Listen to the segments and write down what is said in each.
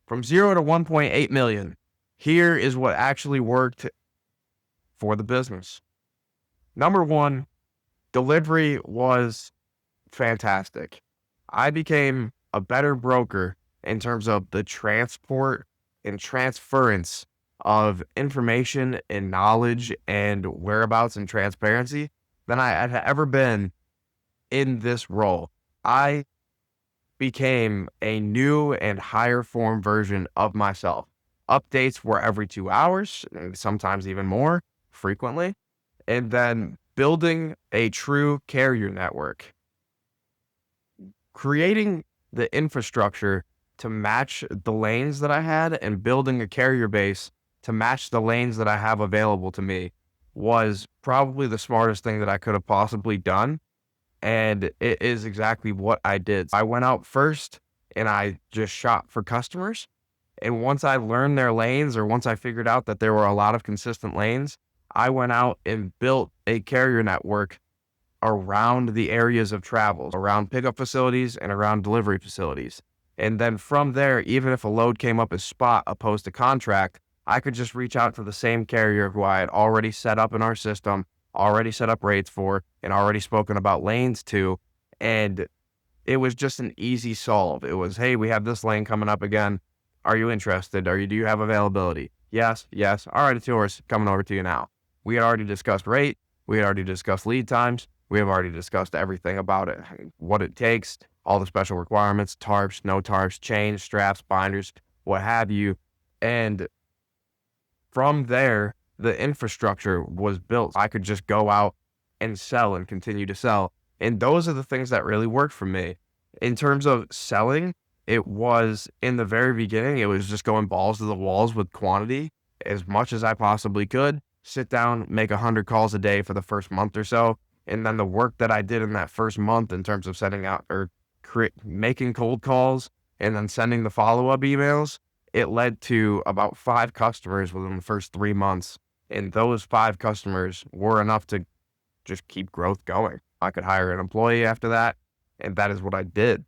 From 0 to 1.8 million. Here is what actually worked for the business. Number one, delivery was fantastic. I became a better broker in terms of the transport and transference of information and knowledge and whereabouts and transparency than I had ever been in this role. I became a new and higher form version of myself. Updates were every 2 hours, and sometimes even more frequently. And then building a true carrier network, creating the infrastructure to match the lanes that I had and building a carrier base to match the lanes that I have available to me was probably the smartest thing that I could have possibly done. And it is exactly what I did. I went out first and I just shot for customers. And once I learned their lanes, or once I figured out that there were a lot of consistent lanes, I went out and built a carrier network around the areas of travel, around pickup facilities and around delivery facilities. And then from there, even if a load came up as spot opposed to contract, I could just reach out to the same carrier who I had already set up in our system, already set up rates for, and already spoken about lanes to. And it was just an easy solve. It was, hey, we have this lane coming up again. Are you interested? Do you have availability? Yes, yes. All right, it's yours. Coming over to you now. We had already discussed rate. We had already discussed lead times. We have already discussed everything about it, what it takes, all the special requirements, tarps, no tarps, chains, straps, binders, what have you. And from there, the infrastructure was built. I could just go out and sell and continue to sell. And those are the things that really worked for me. In terms of selling, it was in the very beginning, it was just going balls to the walls with quantity as much as I possibly could. Sit down, make 100 calls a day for the first month or so. And then the work that I did in that first month in terms of sending out or making cold calls and then sending the follow-up emails, it led to about 5 customers within the first 3 months. And those 5 customers were enough to just keep growth going. I could hire an employee after that, and that is what I did.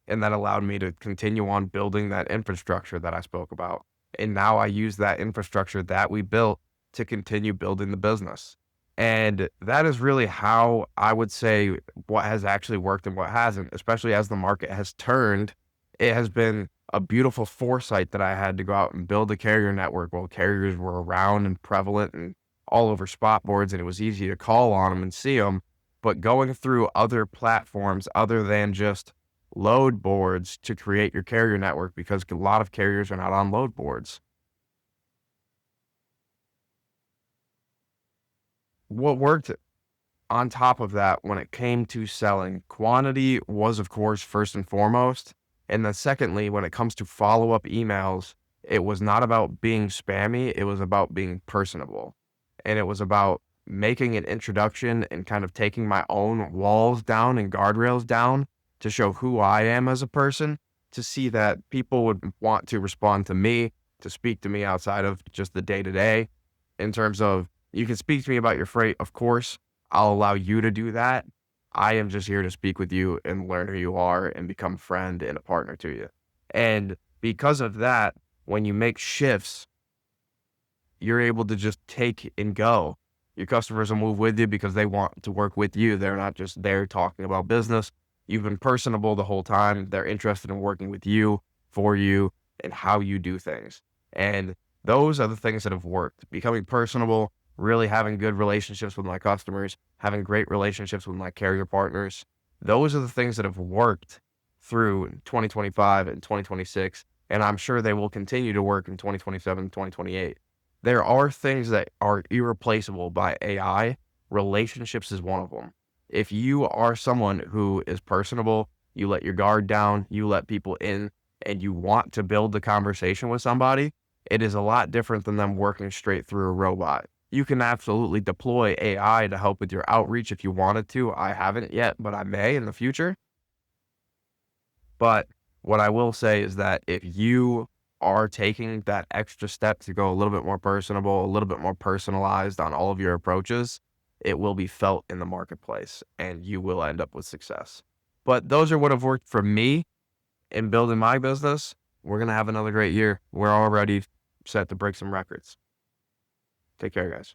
And that allowed me to continue on building that infrastructure that I spoke about. And now I use that infrastructure that we built to continue building the business. And that is really how I would say what has actually worked and what hasn't, especially as the market has turned. It has been a beautiful foresight that I had to go out and build a carrier network while carriers were around and prevalent and all over spot boards, and it was easy to call on them and see them. But going through other platforms other than just load boards to create your carrier network, because a lot of carriers are not on load boards. What worked on top of that when it came to selling, quantity was, of course, first and foremost. And then secondly, when it comes to follow-up emails, it was not about being spammy. It was about being personable. And it was about making an introduction and kind of taking my own walls down and guardrails down to show who I am as a person, to see that people would want to respond to me, to speak to me outside of just the day-to-day in terms of, you can speak to me about your freight, of course. I'll allow you to do that. I am just here to speak with you and learn who you are and become a friend and a partner to you. And because of that, when you make shifts, you're able to just take and go. Your customers will move with you because they want to work with you. They're not just there talking about business. You've been personable the whole time. They're interested in working with you, for you, and how you do things. And those are the things that have worked. Becoming personable, really having good relationships with my customers, having great relationships with my carrier partners. Those are the things that have worked through 2025 and 2026, and I'm sure they will continue to work in 2027 and 2028. There are things that are irreplaceable by AI. Relationships is one of them. If you are someone who is personable, you let your guard down, you let people in, and you want to build the conversation with somebody, it is a lot different than them working straight through a robot. You can absolutely deploy AI to help with your outreach if you wanted to. I haven't yet, but I may in the future. But what I will say is that if you are taking that extra step to go a little bit more personable, a little bit more personalized on all of your approaches, it will be felt in the marketplace and you will end up with success. But those are what have worked for me in building my business. we're going to have another great year. We're already set to break some records. Take care, guys.